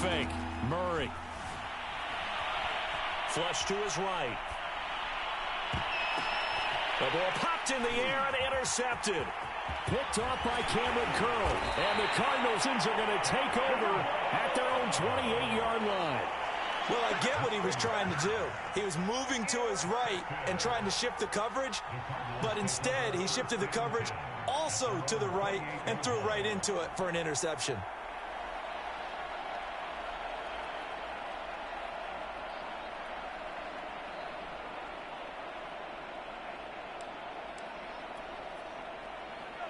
fake. Murray. Flush to his right. The ball popped in the air and intercepted. Picked off by Cameron Curl. And the Cardinals are going to take over at their own 28-yard line. Well, I get what he was trying to do. He was moving to his right and trying to shift the coverage, but instead he shifted the coverage also to the right and threw right into it for an interception.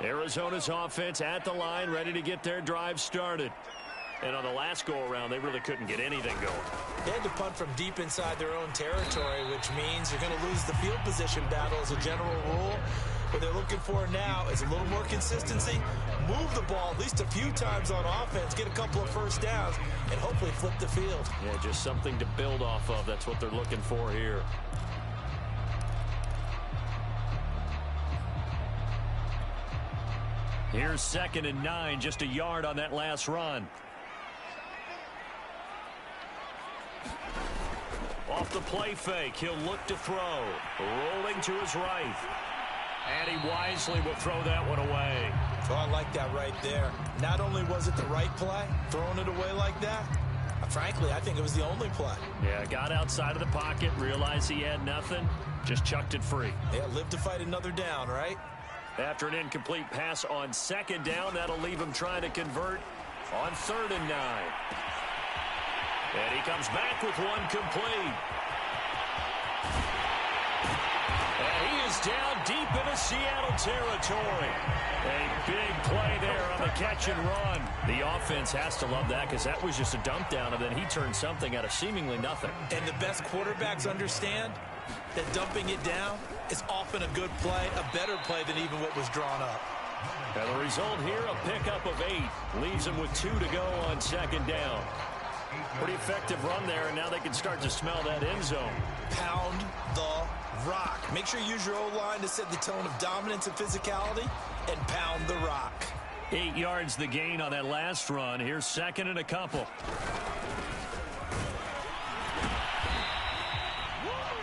Arizona's offense at the line, ready to get their drive started. And on the last go-around, they really couldn't get anything going. They had to punt from deep inside their own territory, which means you're going to lose the field position battle as a general rule. What they're looking for now is a little more consistency, move the ball at least a few times on offense, get a couple of first downs, and hopefully flip the field. Yeah, just something to build off of. That's what they're looking for here. Here's 2nd and 9, just a yard on that last run. Off the play fake, he'll look to throw. Rolling to his right. And he wisely will throw that one away. Oh, I like that right there. Not only was it the right play, throwing it away like that, frankly, I think it was the only play. Yeah, got outside of the pocket, realized he had nothing, just chucked it free. Yeah, live to fight another down, right? After an incomplete pass on 2nd down, that'll leave him trying to convert on 3rd and 9. And he comes back with one complete. And he is down deep into Seattle territory. A big play there on the catch and run. The offense has to love that because that was just a dump down, and then he turned something out of seemingly nothing. And the best quarterbacks understand that dumping it down is often a good play, a better play than even what was drawn up. And the result here, a pickup of 8. Leaves him with 2 to go on 2nd down. Pretty effective run there, and now they can start to smell that end zone. Pound the rock. Make sure you use your O-line to set the tone of dominance and physicality, and pound the rock. 8 yards the gain on that last run. Here's 2nd and a couple.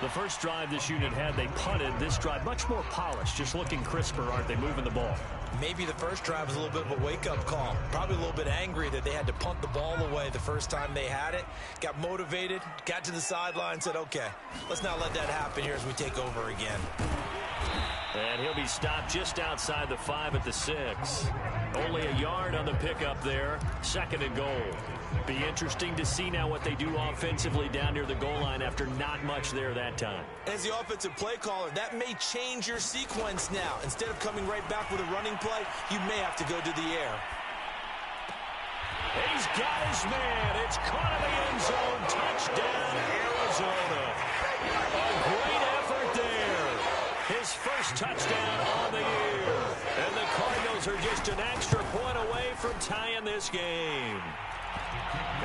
The first drive this unit had, they punted. This drive, much more polished, just looking crisper, aren't they, moving the ball? Maybe the first drive was a little bit of a wake-up call. Probably a little bit angry that they had to punt the ball away the first time they had it. Got motivated, got to the sideline, said, okay, let's not let that happen here as we take over again. And he'll be stopped just outside the 5 at the 6. Only a yard on the pickup there. 2nd and goal. Be interesting to see now what they do offensively down near the goal line after not much there that time. As the offensive play caller, that may change your sequence now. Instead of coming right back with a running play, you may have to go to the air. He's got his man. It's caught in the end zone. Touchdown, Arizona. A great effort there. His first touchdown on the year. And the Cardinals are just an extra point away from tying this game.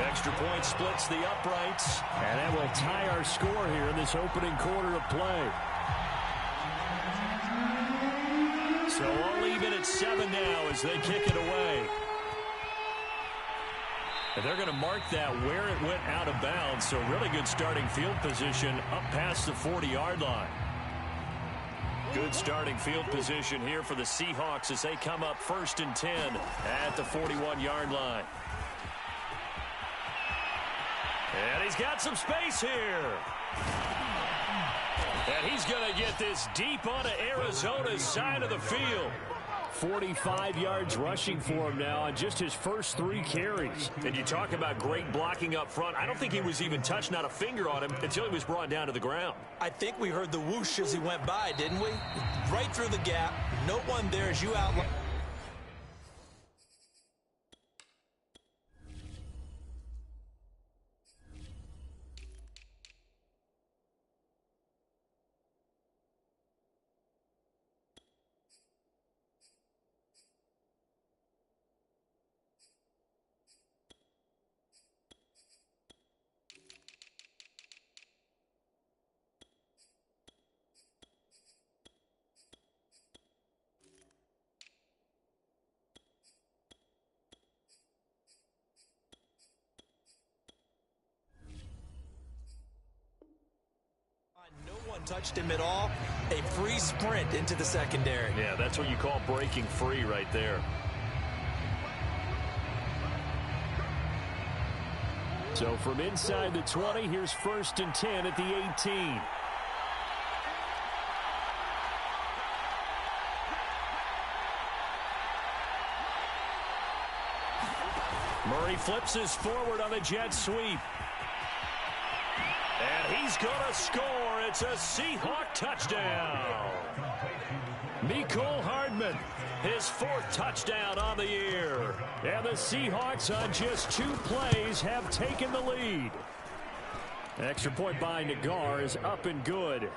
Extra point splits the uprights, and that will tie our score here in this opening quarter of play. So all even at 7 now as they kick it away. And they're going to mark that where it went out of bounds, so really good starting field position up past the 40-yard line. Good starting field position here for the Seahawks as they come up 1st and 10 at the 41-yard line. And he's got some space here. And he's going to get this deep onto Arizona's side of the field. 45 yards rushing for him now on just his first 3 carries. And you talk about great blocking up front. I don't think he was even touched, not a finger on him, until he was brought down to the ground. I think we heard the whoosh as he went by, didn't we? Right through the gap. No one there as you outlined. and touched him at all. A free sprint into the secondary. Yeah, that's what you call breaking free right there. So from inside the 20, here's 1st and 10 at the 18. Murray flips his forward on the jet sweep. And he's going to score. It's a Seahawk touchdown. Mecole Hardman, his 4th touchdown on the year. And the Seahawks on just 2 plays have taken the lead. Extra point by Nagar is up and good.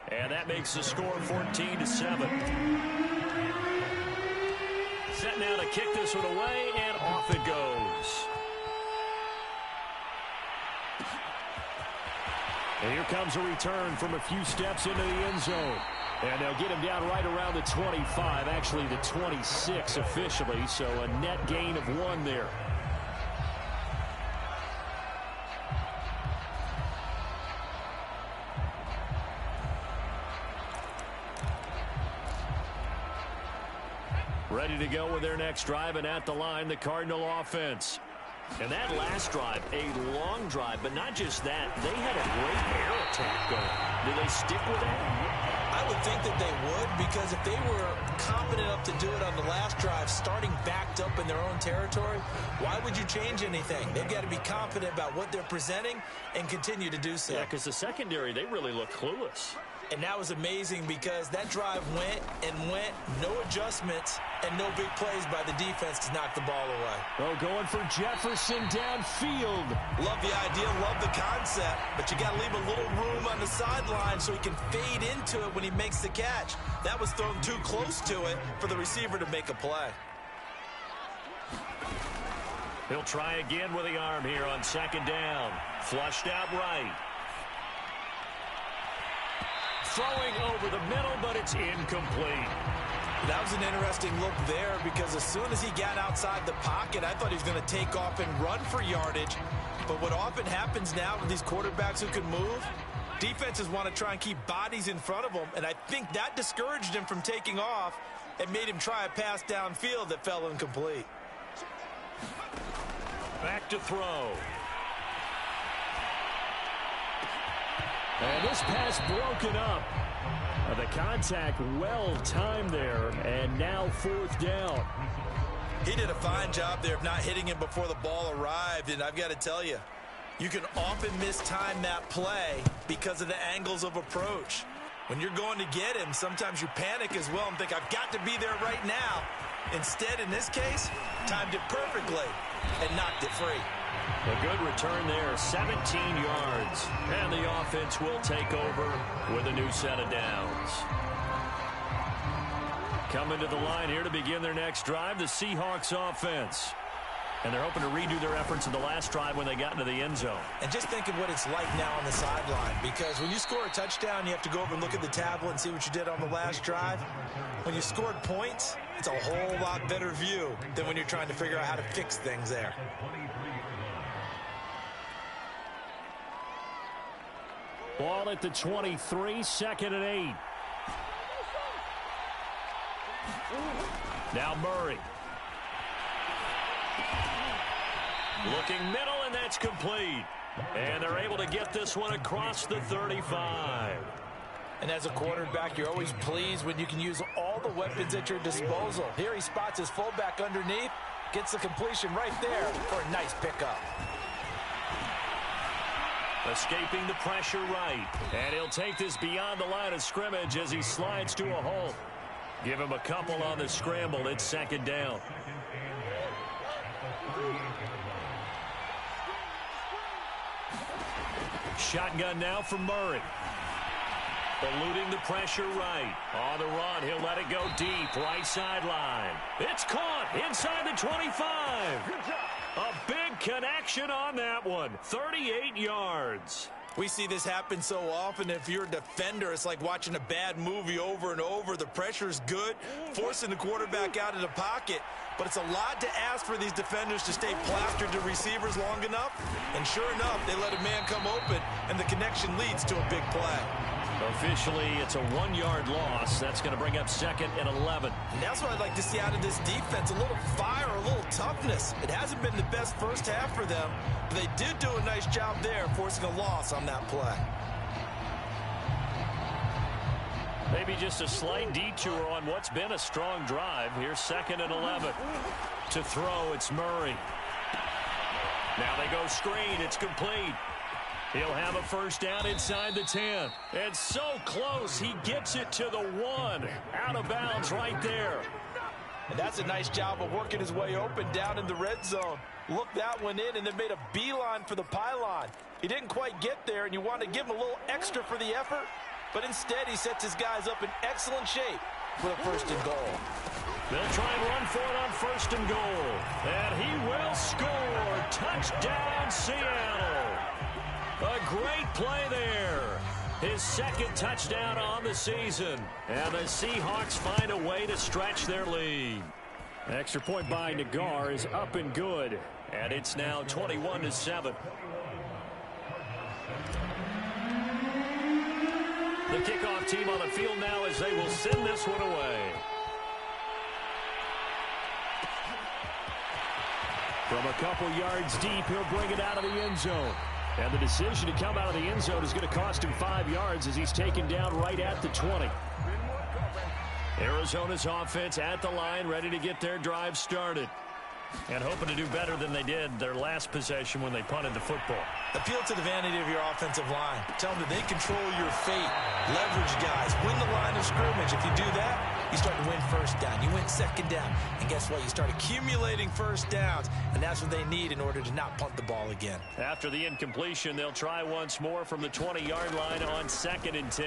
And that makes the score 14-7. Set now to kick this one away, and off it goes. And here comes a return from a few steps into the end zone. And they'll get him down right around the 25, actually the 26 officially, so a net gain of 1 there. Ready to go with their next drive, and at the line, the Cardinal offense. And that last drive, a long drive, but not just that. They had a great air attack going. Do they stick with that? I would think that they would, because if they were confident enough to do it on the last drive, starting backed up in their own territory, why would you change anything? They've got to be confident about what they're presenting and continue to do so. Yeah, because the secondary, they really look clueless. And that was amazing because that drive went and went, no adjustments, and no big plays by the defense to knock the ball away. Oh, going for Jefferson downfield. Love the idea, love the concept, but you got to leave a little room on the sideline so he can fade into it when he makes the catch. That was thrown too close to it for the receiver to make a play. He'll try again with the arm here on 2nd down. Flushed out right. Throwing over the middle, but it's incomplete. That was an interesting look there because as soon as he got outside the pocket, I thought he was going to take off and run for yardage. But what often happens now with these quarterbacks who can move, defenses want to try and keep bodies in front of them, and I think that discouraged him from taking off and made him try a pass downfield that fell incomplete. Back to throw. And this pass broken up. The contact well timed there, and now 4th down. He did a fine job there of not hitting him before the ball arrived, and I've got to tell you, you can often mistime that play because of the angles of approach. When you're going to get him, sometimes you panic as well and think, I've got to be there right now. Instead, in this case, timed it perfectly and knocked it free. A good return there, 17 yards. And the offense will take over with a new set of downs. Coming to the line here to begin their next drive, the Seahawks offense. And they're hoping to redo their efforts in the last drive when they got into the end zone. And just think of what it's like now on the sideline, because when you score a touchdown, you have to go over and look at the tablet and see what you did on the last drive. When you scored points, it's a whole lot better view than when you're trying to figure out how to fix things there. Ball at the 23, 2nd and 8. Now Murray. Looking middle, and that's complete. And they're able to get this one across the 35. And as a quarterback, you're always pleased when you can use all the weapons at your disposal. Here he spots his fullback underneath, gets the completion right there for a nice pickup. Escaping the pressure right. And he'll take this beyond the line of scrimmage as he slides to a halt. Give him a couple on the scramble. It's 2nd down. Shotgun now from Murray. Eluding the pressure right. On the run, he'll let it go deep. Right sideline. It's caught inside the 25. A big connection on that one. 38 yards. We see this happen so often. If you're a defender, it's like watching a bad movie over and over. The pressure's good, forcing the quarterback out of the pocket. But it's a lot to ask for these defenders to stay plastered to receivers long enough. And sure enough, they let a man come open, and the connection leads to a big play. Officially, it's a 1-yard loss. That's going to bring up 2nd and 11. And that's what I'd like to see out of this defense, a little fire, a little toughness. It hasn't been the best first half for them, but they did do a nice job there forcing a loss on that play. Maybe just a slight detour on what's been a strong drive. Here's 2nd and 11. To throw, it's Murray. Now they go screen. It's complete. He'll have a first down inside the 10. And so close, he gets it to the 1. Out of bounds right there. And that's a nice job of working his way open down in the red zone. Looked that one in and then made a beeline for the pylon. He didn't quite get there, and you want to give him a little extra for the effort. But instead, he sets his guys up in excellent shape for the 1st and goal. They'll try and run for it on 1st and goal. And he will score. Touchdown, Seattle. A great play there. His 2nd touchdown on the season. And the Seahawks find a way to stretch their lead. Extra point by Nagar is up and good. And it's now 21-7. The kickoff team on the field now as they will send this one away. From a couple yards deep, he'll bring it out of the end zone. And the decision to come out of the end zone is going to cost him 5 yards as he's taken down right at the 20. Arizona's offense at the line, ready to get their drive started. And hoping to do better than they did their last possession when they punted the football. Appeal to the vanity of your offensive line. Tell them that they control your fate. Leverage guys. Win the line of scrimmage. If you do that, you start to win first down. You win 2nd down. And guess what? You start accumulating first downs. And that's what they need in order to not punt the ball again. After the incompletion, they'll try once more from the 20-yard line on 2nd and 10.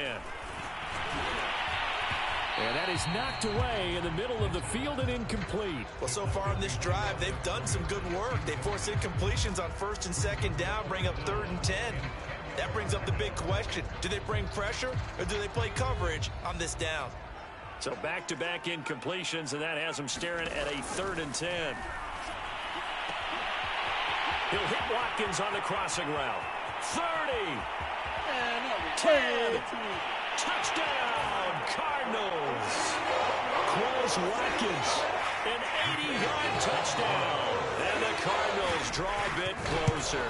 And that is knocked away in the middle of the field and incomplete. Well, so far in this drive, they've done some good work. They force incompletions on 1st and 2nd down, bring up 3rd and 10. That brings up the big question. Do they bring pressure or do they play coverage on this down? So back-to-back incompletions, and that has them staring at a 3rd and 10. He'll hit Watkins on the crossing route. 30. 10. Touchdown, Cardinals. Close Watkins. An 80-yard touchdown. And the Cardinals draw a bit closer.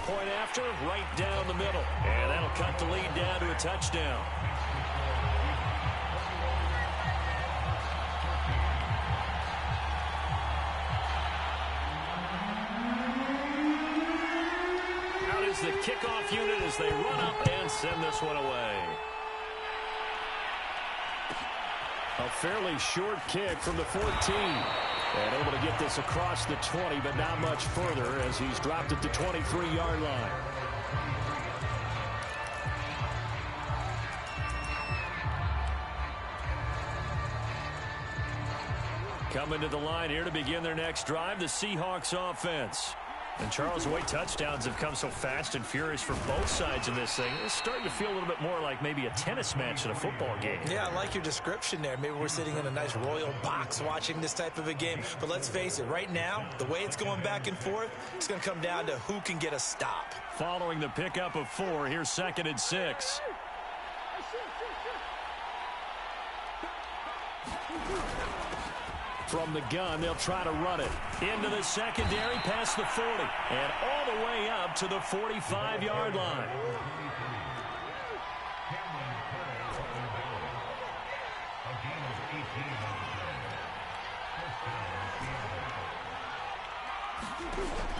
Point after, right down the middle. And that'll cut the lead down to a touchdown. The kickoff unit as they run up and send this one away. A fairly short kick from the 14. And able to get this across the 20, but not much further as he's dropped at the 23-yard line. Coming to the line here to begin their next drive, the Seahawks offense. And Charles, the way touchdowns have come so fast and furious for both sides in this thing, it's starting to feel a little bit more like maybe a tennis match at a football game. Yeah, I like your description there. Maybe we're sitting in a nice royal box watching this type of a game. But let's face it, right now, the way it's going back and forth, it's going to come down to who can get a stop. Following the pickup of 4, here's 2nd and 6. From the gun, they'll try to run it. Into the secondary, past the 40. And all the way up to the 45-yard line.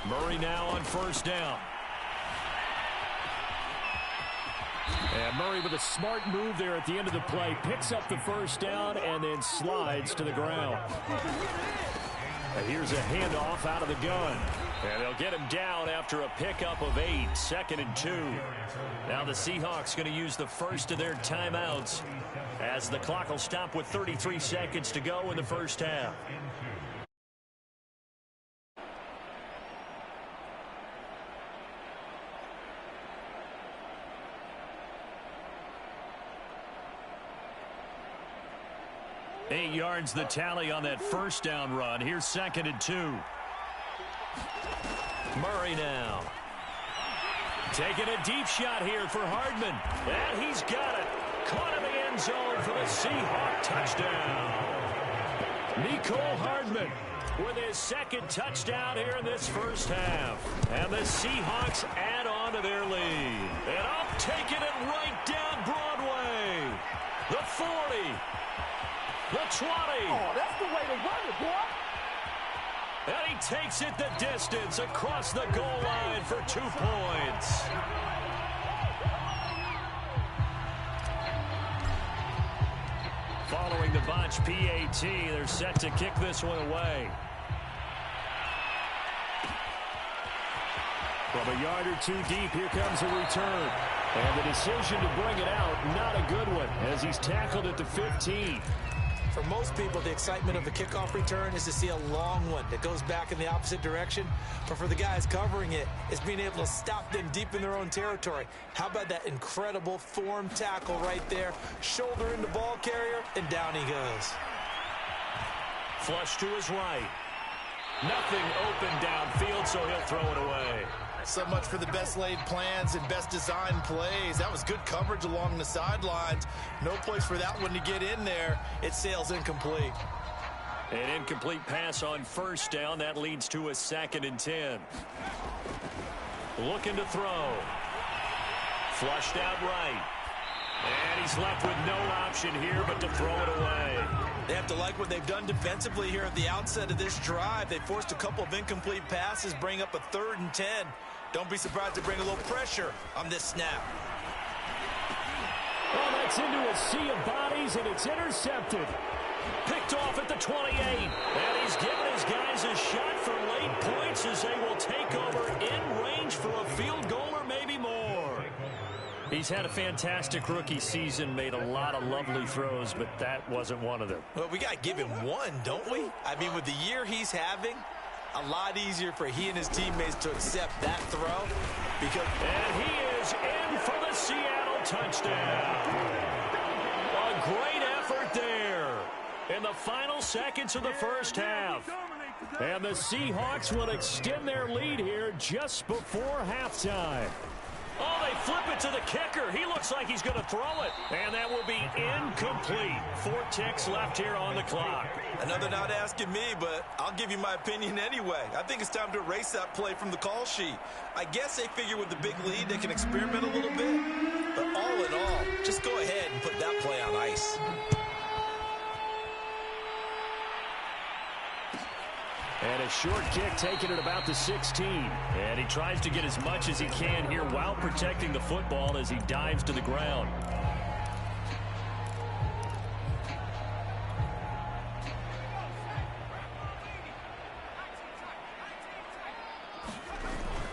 Murray now on 1st down. And Murray with a smart move there at the end of the play. Picks up the 1st down and then slides to the ground. And here's a handoff out of the gun. And they'll get him down after a pickup of 8. 2nd and 2. Now the Seahawks going to use the first of their timeouts as the clock will stop with 33 seconds to go in the first half. Eight yards the tally on that 1st down run. Here's 2nd and 2. Murray now. Taking a deep shot here for Hardman. And he's got it. Caught in the end zone for the Seahawk touchdown. Nicole Hardman with his second touchdown here in this first half. And the Seahawks add on to their lead. And up, taking it right down Broadway. The 40. The 20. Oh, that's the way to run it, boy. And he takes it the distance across the goal line for 2 points. Following the botch PAT, they're set to kick this one away. From a yard or two deep, here comes a return. And the decision to bring it out, not a good one, as he's tackled at the 15. For most people, the excitement of the kickoff return is to see a long one that goes back in the opposite direction. But for the guys covering it, it's being able to stop them deep in their own territory. How about that incredible form tackle right there? Shoulder in the ball carrier, and down he goes. Flush to his right. Nothing open downfield, so he'll throw it away. So much for the best laid plans and best designed plays. That was good coverage along the sidelines. No place for that one to get in there. It sails incomplete. An incomplete pass on first down. That leads to a 2nd and 10. Looking to throw. Flushed out right. And he's left with no option here but to throw it away. They have to like what they've done defensively here at the outset of this drive. They forced a couple of incomplete passes, bring up a 3rd and 10. Don't be surprised to bring a little pressure on this snap. Oh, that's into a sea of bodies, and it's intercepted. Picked off at the 28. And he's given his guys a shot for late points as they will take over in range for a field goal or maybe more. He's had a fantastic rookie season, made a lot of lovely throws, but that wasn't one of them. Well, we got to give him one, don't we? I mean, with the year he's having, a lot easier for he and his teammates to accept that throw. And he is in for the Seattle touchdown. A great effort there in the final seconds of the first half. And the Seahawks will extend their lead here just before halftime. Oh, they flip it to the kicker. He looks like he's going to throw it. And that will be incomplete. 4 ticks left here on the clock. Another not asking me, but I'll give you my opinion anyway. I think it's time to erase that play from the call sheet. I guess they figure with the big lead they can experiment a little bit. But all in all, just go ahead and put that play on ice. And a short kick taken at about the 16. And he tries to get as much as he can here while protecting the football as he dives to the ground.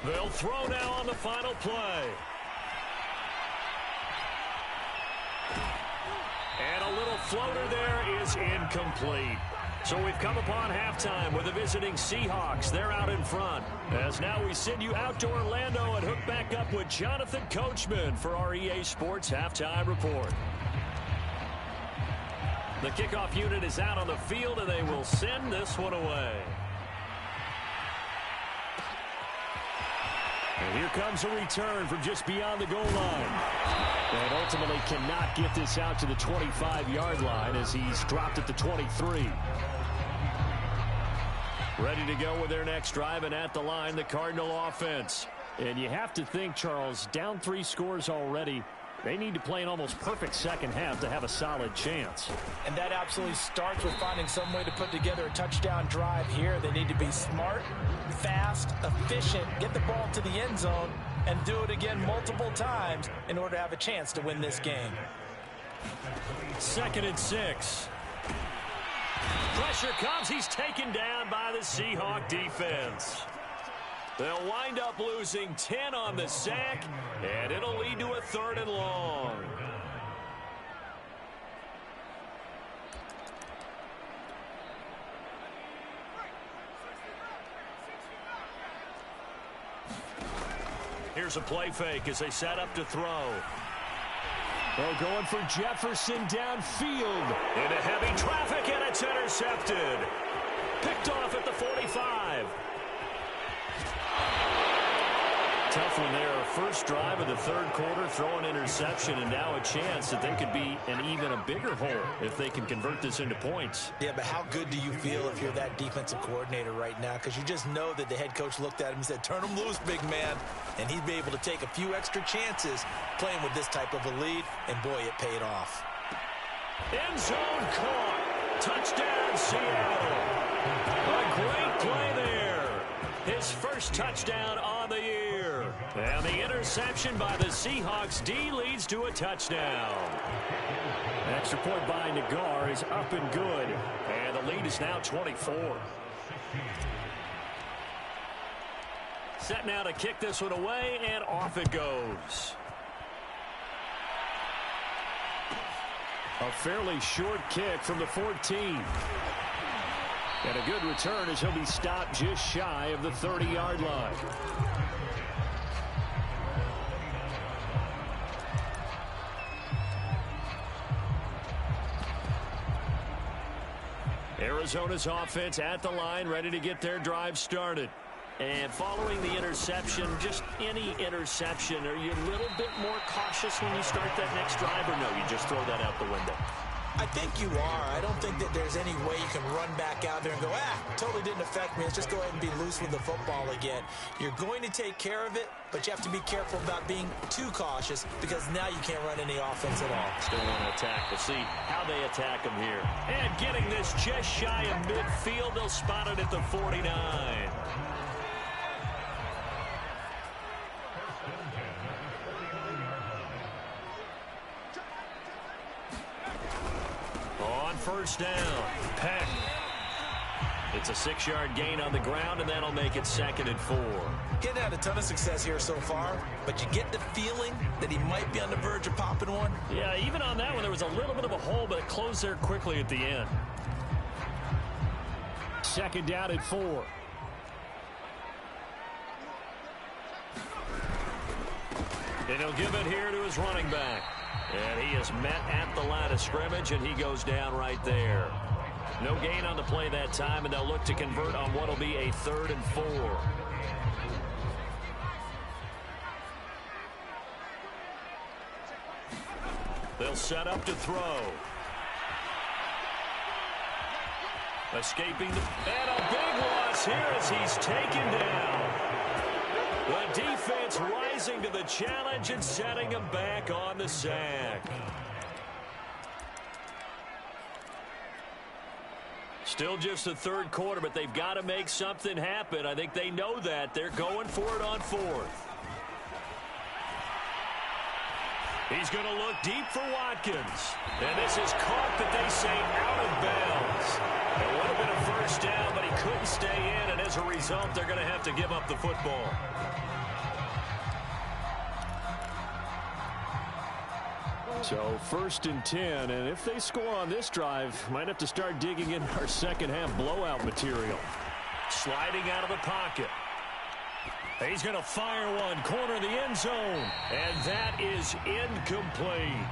They'll throw now on the final play. And a little floater there is incomplete. So we've come upon halftime with the visiting Seahawks. They're out in front. As now we send you out to Orlando and hook back up with Jonathan Coachman for our EA Sports Halftime Report. The kickoff unit is out on the field, and they will send this one away. And here comes a return from just beyond the goal line. And ultimately cannot get this out to the 25-yard line as he's dropped at the 23. Ready to go with their next drive, and at the line, the Cardinal offense. And you have to think, Charles, down 3 scores already. They need to play an almost perfect second half to have a solid chance. And that absolutely starts with finding some way to put together a touchdown drive here. They need to be smart, fast, efficient, get the ball to the end zone, and do it again multiple times in order to have a chance to win this game. 2nd and 6. Pressure comes. He's taken down by the Seahawk defense. They'll wind up losing 10 on the sack, and it'll lead to a 3rd and long. Here's a play fake as they set up to throw. Oh, going for Jefferson downfield. Into heavy traffic, and it's intercepted. Picked off at the 45. tough one there. First drive of the third quarter, throw an interception, and now a chance that they could be in even a bigger hole if they can convert this into points. Yeah, but how good do you feel if you're that defensive coordinator right now? Because you just know that the head coach looked at him and said, turn him loose, big man. And he'd be able to take a few extra chances playing with this type of a lead, and boy, it paid off. End zone caught. Touchdown, Seattle. A great play there. His first touchdown on the year. And the interception by the Seahawks D leads to a touchdown. Extra point by Nagar is up and good. And the lead is now 24. Set now to kick this one away, and off it goes. A fairly short kick from the 14. And a good return as he'll be stopped just shy of the 30-yard line. Arizona's offense at the line, ready to get their drive started. And following the interception, just any interception, are you a little bit more cautious when you start that next drive, or no, you just throw that out the window? I think you are. I don't think that there's any way you can run back out there and go, totally didn't affect me. Let's just go ahead and be loose with the football again. You're going to take care of it, but you have to be careful about being too cautious because now you can't run any offense at all. Still want to attack. We'll see how they attack him here. And getting this just shy of midfield, they'll spot it at the 49. First down. Peck. It's a 6-yard gain on the ground, and that'll make it 2nd and 4. Getting had a ton of success here so far, but you get the feeling that he might be on the verge of popping one. Yeah, even on that one, there was a little bit of a hole, but it closed there quickly at the end. 2nd down and 4. And he'll give it here to his running back. And he is met at the line of scrimmage, and he goes down right there. No gain on the play that time, and they'll look to convert on what will be a 3rd and 4. They'll set up to throw. Escaping, and a big loss here as he's taken down. The defense rising to the challenge and setting him back on the sack. Still just the third quarter, but they've got to make something happen. I think they know that. They're going for it on 4th. He's going to look deep for Watkins. And this is caught, but they say out of bounds. It would have been a first down, but he couldn't stay in, and as a result, they're going to have to give up the football. So 1st and 10, and if they score on this drive, might have to start digging in our second half blowout material. Sliding out of the pocket. He's going to fire one, corner of the end zone, and that is incomplete.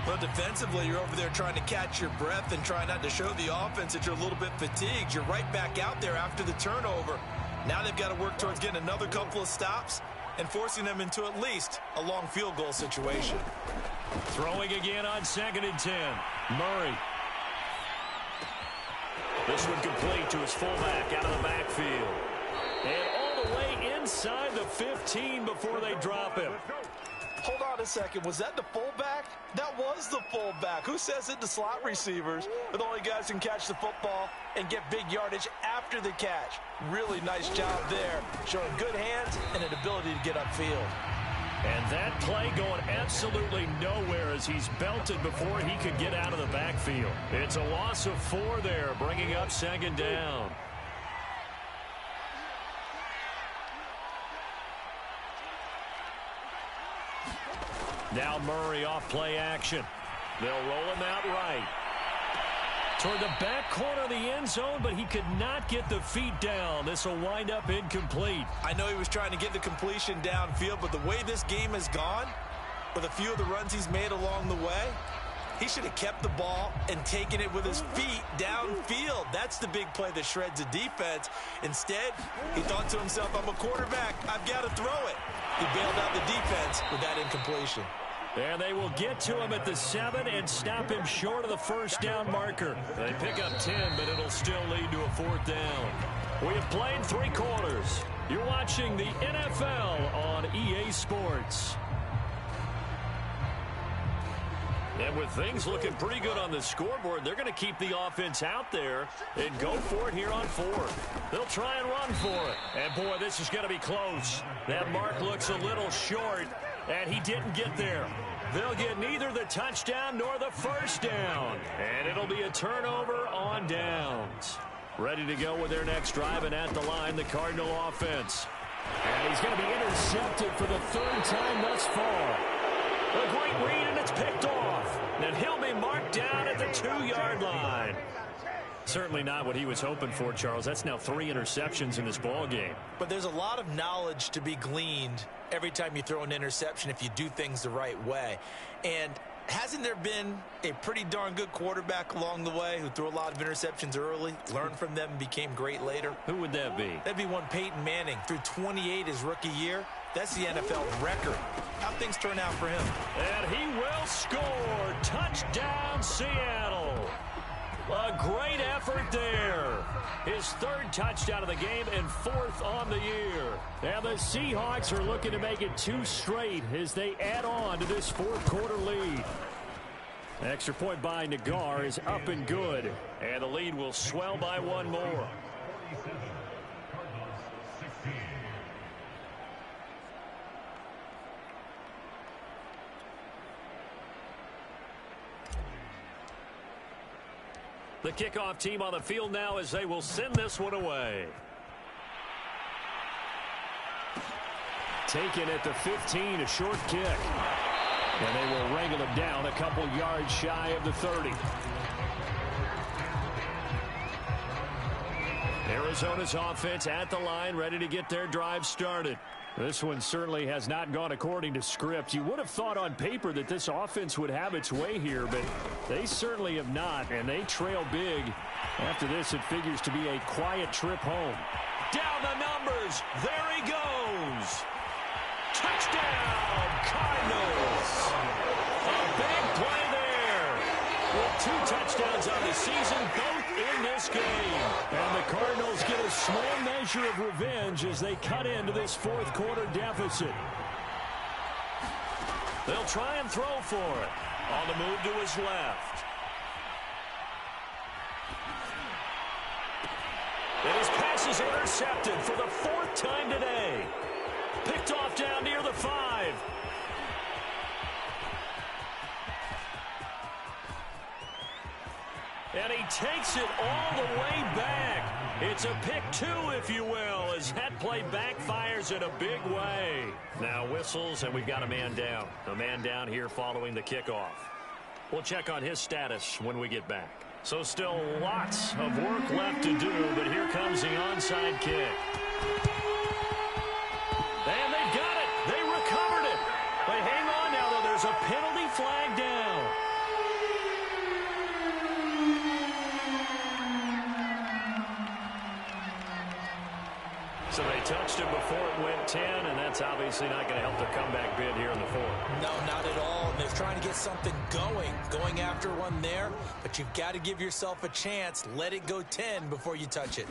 Well, defensively, you're over there trying to catch your breath and try not to show the offense that you're a little bit fatigued. You're right back out there after the turnover. Now they've got to work towards getting another couple of stops and forcing them into at least a long field goal situation. Throwing again on 2nd and 10. Murray. This one complete to his fullback out of the backfield. And all the way inside the 15 before they drop him. Hold on a second. Was that the fullback? That was the fullback. Who says it? The slot receivers are the only guys who can catch the football and get big yardage after the catch. Really nice job there, showing good hands and an ability to get upfield. And that play going absolutely nowhere as he's belted before he could get out of the backfield. It's a loss of 4 there, bringing up 2nd down. Now Murray off play action. They'll roll him out right. Toward the back corner of the end zone, but he could not get the feet down. This will wind up incomplete. I know he was trying to get the completion downfield, but the way this game has gone, with a few of the runs he's made along the way, he should have kept the ball and taken it with his feet downfield. That's That's the big play that shreds a defense. Instead, he thought to himself, I'm a quarterback. I've got to throw it. He bailed out the defense with that incompletion. And they will get to him at the 7 and stop him short of the first down marker. They pick up 10, but it'll still lead to a 4th down. We have played 3 quarters. You're watching the NFL on EA Sports. And with things looking pretty good on the scoreboard, they're going to keep the offense out there and go for it here on 4th. They'll try and run for it. And, boy, this is going to be close. That mark looks a little short, and he didn't get there. They'll get neither the touchdown nor the first down. And it'll be a turnover on downs. Ready to go with their next drive, and at the line, the Cardinal offense. And he's going to be intercepted for the 3rd time thus far. A great read, and it's picked off. And he'll be marked down at the 2-yard line. Certainly not what he was hoping for, Charles. That's now 3 interceptions in this ball game. But there's a lot of knowledge to be gleaned every time you throw an interception if you do things the right way. And hasn't there been a pretty darn good quarterback along the way who threw a lot of interceptions early, learned from them, and became great later? Who would that be? That'd be one Peyton Manning. Threw 28 his rookie year. That's the NFL record. How'd things turn out for him? And he will score. Touchdown, Seattle. A great effort there. His 3rd touchdown of the game and 4th on the year. And the Seahawks are looking to make it 2 straight as they add on to this 4th quarter lead. Extra point by Nagar is up and good. And the lead will swell by 1 more. The kickoff team on the field now as they will send this one away. Taken at the 15, a short kick. And they will wrangle him down a couple yards shy of the 30. Arizona's offense at the line, ready to get their drive started. This one certainly has not gone according to script. You would have thought on paper that this offense would have its way here, but they certainly have not, and they trail big. After this, it figures to be a quiet trip home. Down the numbers. There he goes. Touchdown, Cardinals. A big play there. With 2 touchdowns on the season, both in this game. And the Cardinals get a small measure of revenge as they cut into this 4th quarter deficit. They'll try and throw for it. On the move to his left. And his pass is intercepted for the 4th time today. Picked off down near the 5. And he takes it all the way back. It's a pick 2, if you will, as that play backfires in a big way. Now whistles, and we've got a man down. A man down here following the kickoff. We'll check on his status when we get back. So still lots of work left to do, but here comes the onside kick. And they've got it. They recovered it. But hang on now, though. There's a penalty flag down. So they touched it before it went 10, and that's obviously not going to help their comeback bid here in the 4th. No, not at all. And they're trying to get something going after one there. But you've got to give yourself a chance. Let it go 10 before you touch it.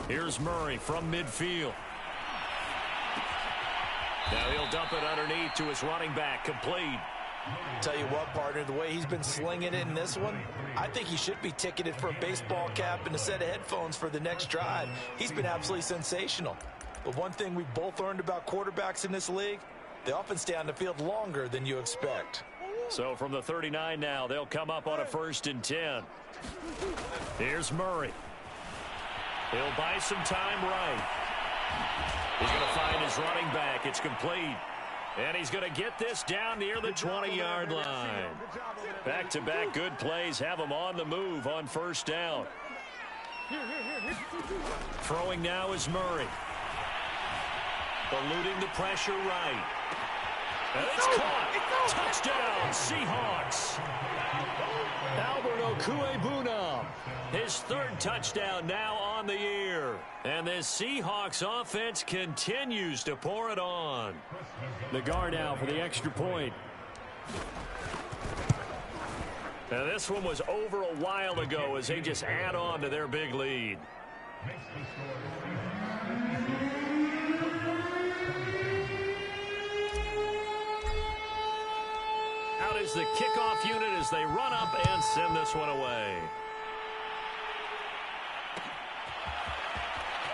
Here's Murray from midfield. Now he'll dump it underneath to his running back, complete. Tell you what, partner, the way he's been slinging it in this one, I think he should be ticketed for a baseball cap and a set of headphones for the next drive. He's been absolutely sensational. But one thing we've both learned about quarterbacks in this league, they often stay on the field longer than you expect. So from the 39 now, they'll come up on a 1st and 10. Here's Murray. He'll buy some time right. He's going to find his running back. It's complete. And he's going to get this down near the 20-yard line. Back-to-back good plays have him on the move on 1st down. Throwing now is Murray. Eluding the pressure right. And it's caught. Touchdown, Seahawks. Albert Okwuegbunam, his third touchdown now on the year. And this Seahawks offense continues to pour it on. The guard out for the extra point. Now this one was over a while ago as they just add on to their big lead. Out is the kickoff unit as they run up and send this one away.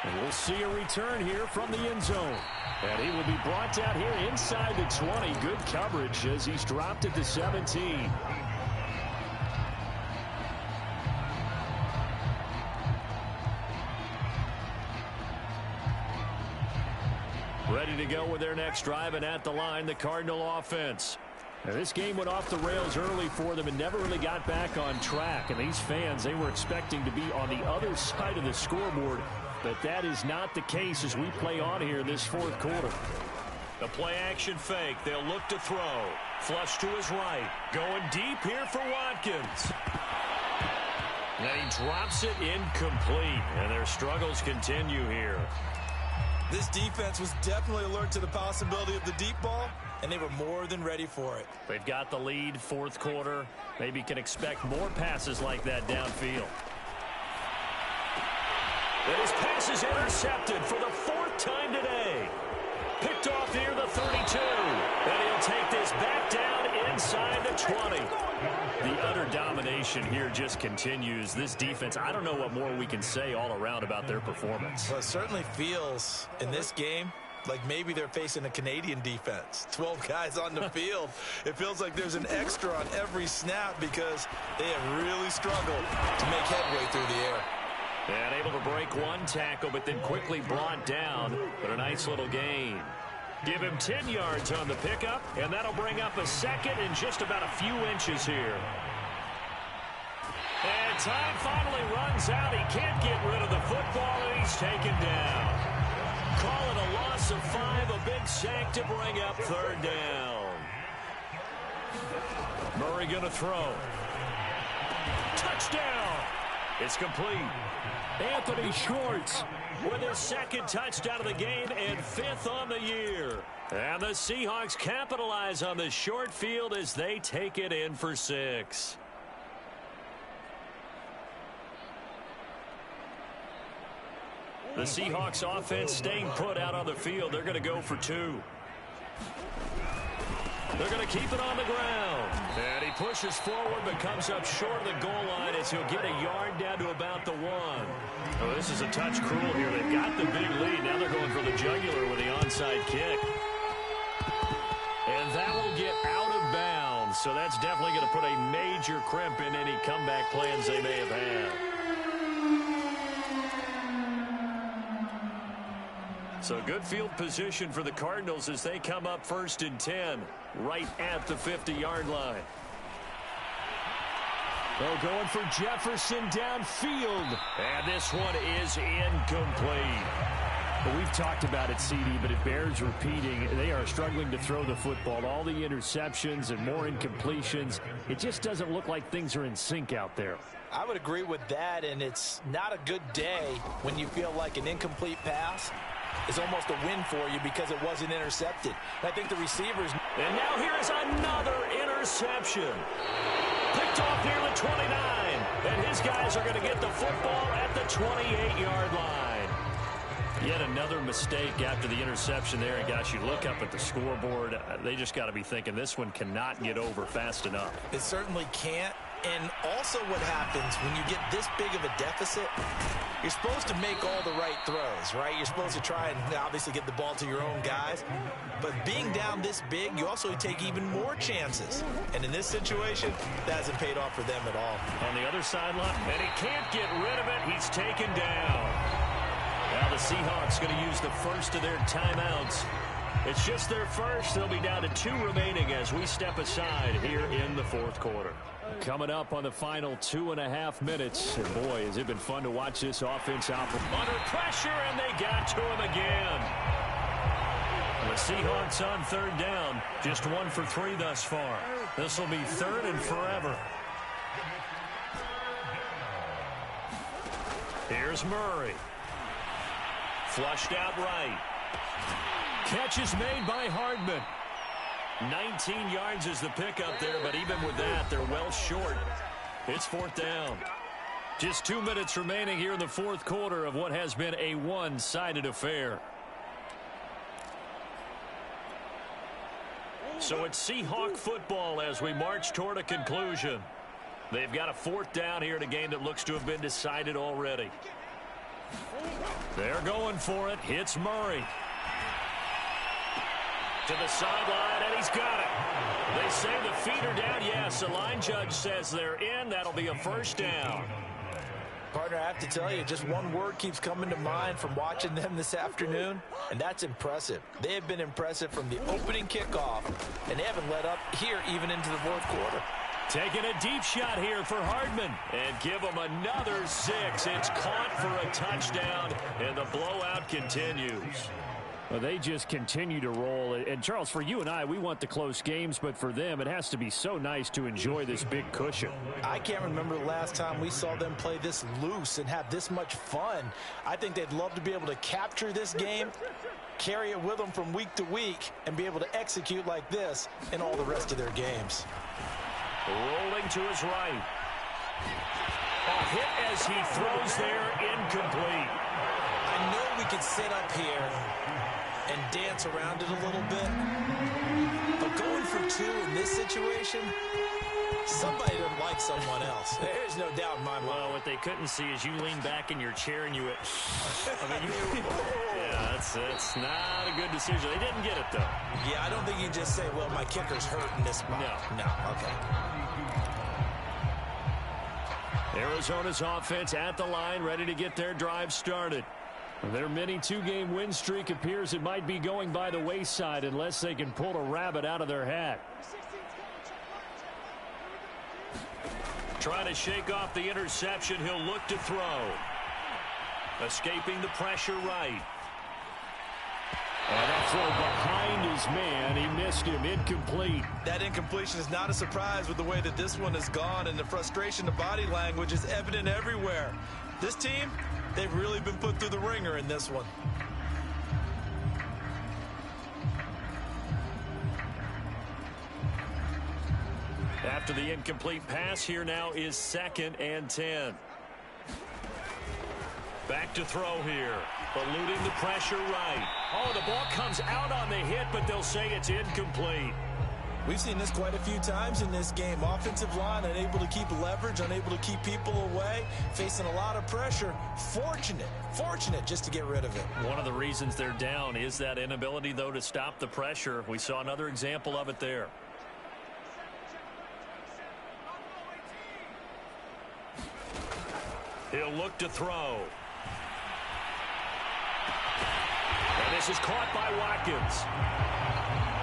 And we'll see a return here from the end zone. And he will be brought down here inside the 20. Good coverage as he's dropped at the 17. Ready to go with their next drive, and at the line, the Cardinal offense. Now, this game went off the rails early for them and never really got back on track. And these fans, they were expecting to be on the other side of the scoreboard, but that is not the case as we play on here in this fourth quarter. The play action fake. They'll look to throw. Flush to his right. Going deep here for Watkins. And he drops it incomplete, and their struggles continue here. This defense was definitely alert to the possibility of the deep ball, and they were more than ready for it. They've got the lead, fourth quarter. Maybe can expect more passes like that downfield. And his pass is intercepted for the fourth time today. Picked off near the 32. And he'll take this back down inside the 20. The utter domination here just continues. This defense, I don't know what more we can say all around about their performance. Well, it certainly feels in this game like maybe they're facing a Canadian defense. 12 guys on the field. It feels like there's an extra on every snap because they have really struggled to make headway through the air. And able to break one tackle, but then quickly brought down. But a nice little gain. Give him 10 yards on the pickup, and that'll bring up a second in just about a few inches here. And time finally runs out. He can't get rid of the football, and he's taken down. Call it a loss of 5, a big sack to bring up third down. Murray going to throw. Touchdown! It's complete. Anthony Schwartz with his second touchdown of the game and 5th on the year. And the Seahawks capitalize on the short field as they take it in for 6. The Seahawks offense staying put out on the field. They're going to go for 2. They're going to keep it on the ground. And he pushes forward but comes up short of the goal line as he'll get a yard down to about the 1. Oh, this is a touch cruel here. They've got the big lead. Now they're going for the jugular with the onside kick. And that will get out of bounds. So that's definitely going to put a major crimp in any comeback plans they may have had. So good field position for the Cardinals as they come up 1st and 10 right at the 50-yard line. They're going for Jefferson downfield. And this one is incomplete. Well, we've talked about it, CD, but it bears repeating. They are struggling to throw the football. All the interceptions and more incompletions. It just doesn't look like things are in sync out there. I would agree with that, and it's not a good day when you feel like an incomplete pass is almost a win for you because it wasn't intercepted. I think the receivers... And now here is another interception. Picked off near the 29. And his guys are going to get the football at the 28-yard line. Yet another mistake after the interception there. And, gosh, you look up at the scoreboard. They just got to be thinking this one cannot get over fast enough. It certainly can't. And also what happens when you get this big of a deficit, you're supposed to make all the right throws, right? You're supposed to try and obviously get the ball to your own guys. But being down this big, you also take even more chances. And in this situation, that hasn't paid off for them at all. On the other sideline, and he can't get rid of it. He's taken down. Now the Seahawks going to use the first of their timeouts. It's just their first. They'll be down to 2 remaining as we step aside here in the fourth quarter. Coming up on the final 2.5 minutes. And boy, has it been fun to watch this offense operate. Under pressure, and they got to him again. The Seahawks on third down. Just 1 for 3 thus far. This will be 3rd and forever. Here's Murray. Flushed out right. Catch is made by Hardman. 19 yards is the pickup there, but even with that, they're well short. It's 4th down. Just 2 minutes remaining here in the 4th quarter of what has been a one-sided affair. So it's Seahawk football as we march toward a conclusion. They've got a 4th down here in a game that looks to have been decided already. They're going for it. Hits Murray. To the sideline, and he's got it. They say the feet are down. Yes, the line judge says they're in. That'll be a 1st down. Partner, I have to tell you, just one word keeps coming to mind from watching them this afternoon, and that's impressive. They have been impressive from the opening kickoff, and they haven't let up here even into the 4th quarter. Taking a deep shot here for Hardman. And give him another 6. It's caught for a touchdown, and the blowout continues. Well, they just continue to roll. And, Charles, for you and I, we want the close games, but for them, it has to be so nice to enjoy this big cushion. I can't remember the last time we saw them play this loose and have this much fun. I think they'd love to be able to capture this game, carry it with them from week to week, and be able to execute like this in all the rest of their games. Rolling to his right. A hit as he throws there, incomplete. I know we could sit up here and dance around it a little bit, but going for 2 in this situation, somebody doesn't like someone else. There's no doubt in my mind. Well, what they couldn't see is you lean back in your chair and you went, yeah, that's not a good decision. They didn't get it, though. Yeah, I don't think you can just say, well, my kicker's hurt in this spot. No, okay. Arizona's offense at the line, ready to get their drive started. Their mini 2-game win streak appears it might be going by the wayside unless they can pull a rabbit out of their hat. Trying to shake off the interception, he'll look to throw. Escaping the pressure right. And that throw behind his man. He missed him. Incomplete. That incompletion is not a surprise with the way that this one has gone, and the frustration, the body language is evident everywhere. This team, they've really been put through the ringer in this one. After the incomplete pass, here now is 2nd and 10. Back to throw here. Eluding the pressure right. Oh, the ball comes out on the hit, but they'll say it's incomplete. We've seen this quite a few times in this game. Offensive line unable to keep leverage, unable to keep people away, facing a lot of pressure. Fortunate just to get rid of it. One of the reasons they're down is that inability, though, to stop the pressure. We saw another example of it there. He'll look to throw. And this is caught by Watkins.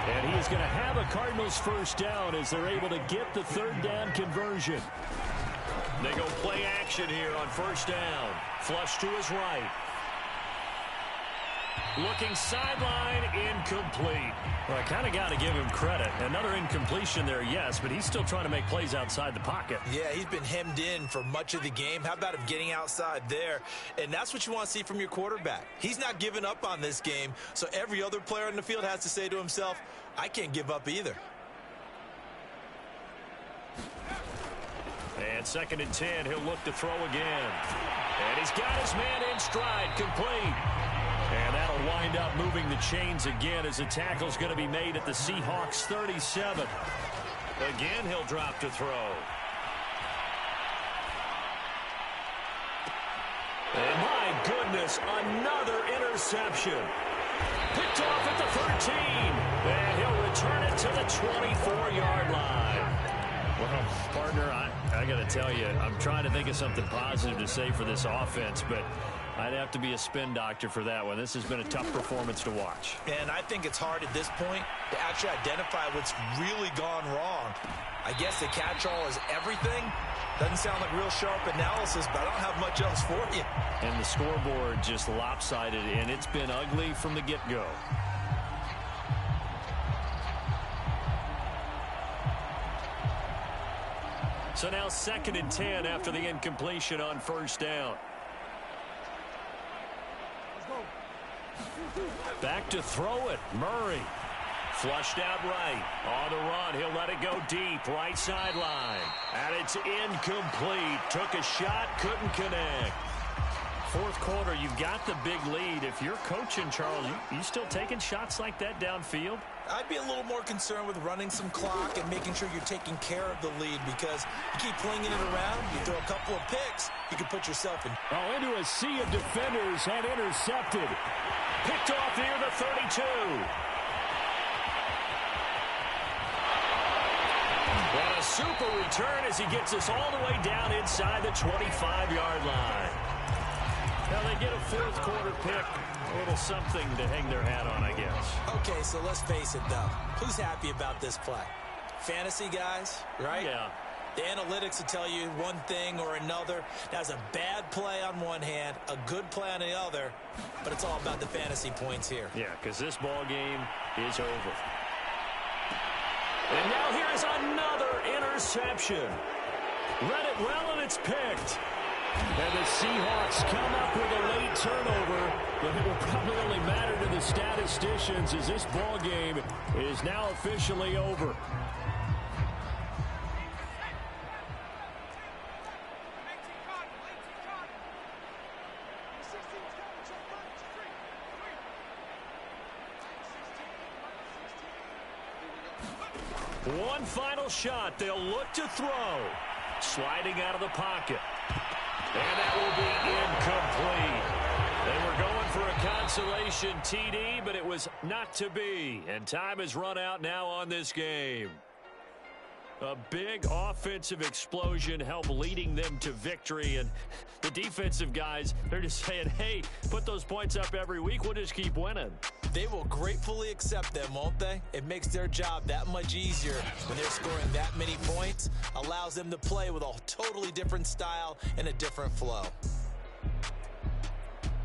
And he is going to have a Cardinals 1st down as they're able to get the 3rd down conversion. They go play action here on 1st down. Flush to his right. Looking sideline, incomplete. Well, I kind of got to give him credit. Another incompletion there, yes, but he's still trying to make plays outside the pocket. Yeah, he's been hemmed in for much of the game. How about him getting outside there? And that's what you want to see from your quarterback. He's not giving up on this game, so every other player on the field has to say to himself, I can't give up either. And 2nd and 10, he'll look to throw again. And he's got his man in stride, complete. And that'll wind up moving the chains again as the tackle's going to be made at the Seahawks 37. Again, he'll drop to throw. And my goodness, another interception. Picked off at the 13. And he'll return it to the 24-yard line. Well, partner, I got to tell you, I'm trying to think of something positive to say for this offense, but I'd have to be a spin doctor for that one. This has been a tough performance to watch. And I think it's hard at this point to actually identify what's really gone wrong. I guess the catch-all is everything. Doesn't sound like real sharp analysis, but I don't have much else for you. And the scoreboard just lopsided, and it's been ugly from the get-go. So now 2nd and 10 after the incompletion on first down. Back to throw it. Murray. Flushed out right. On the run. He'll let it go deep. Right sideline. And it's incomplete. Took a shot. Couldn't connect. Fourth quarter, you've got the big lead. If you're coaching, Charles, you still taking shots like that downfield? I'd be a little more concerned with running some clock and making sure you're taking care of the lead, because you keep flinging it around, you throw a couple of picks, you can put yourself in. Oh, into a sea of defenders and intercepted. Picked off near the 32. And a super return as he gets us all the way down inside the 25-yard line. Now they get a fourth quarter pick. A little something to hang their hat on, I guess. Okay, so let's face it, though. Who's happy about this play? Fantasy guys, right? Yeah. The analytics will tell you one thing or another. That's a bad play on one hand, a good play on the other, but it's all about the fantasy points here. Yeah, because this ball game is over. And now here's another interception. Read it well, and it's picked. And the Seahawks come up with a late turnover, but it will probably only matter to the statisticians as this ball game is now officially over. One final shot. They'll look to throw. Sliding out of the pocket. And that will be incomplete. They were going for a consolation TD, but it was not to be. And time has run out now on this game. A big offensive explosion helped leading them to victory. And the defensive guys, they're just saying, hey, put those points up every week. We'll just keep winning. They will gratefully accept them, won't they? It makes their job that much easier when they're scoring that many points. Allows them to play with a totally different style and a different flow.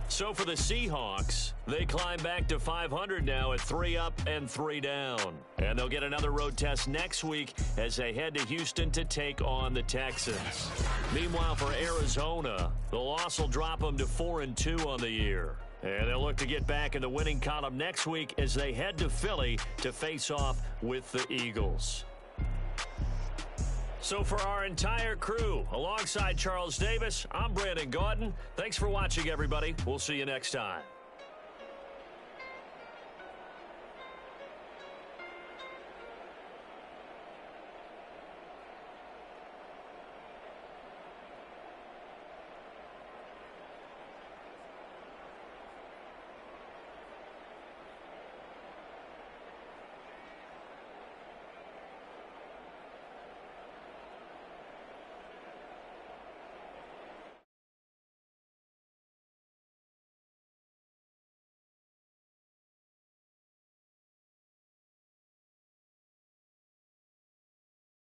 So for the Seahawks, they climb back to 500 now at 3 up and 3 down. And they'll get another road test next week as they head to Houston to take on the Texans. Meanwhile, for Arizona, the loss will drop them to 4-2 on the year. And they'll look to get back in the winning column next week as they head to Philly to face off with the Eagles. So for our entire crew, alongside Charles Davis, I'm Brandon Gaudin. Thanks for watching, everybody. We'll see you next time.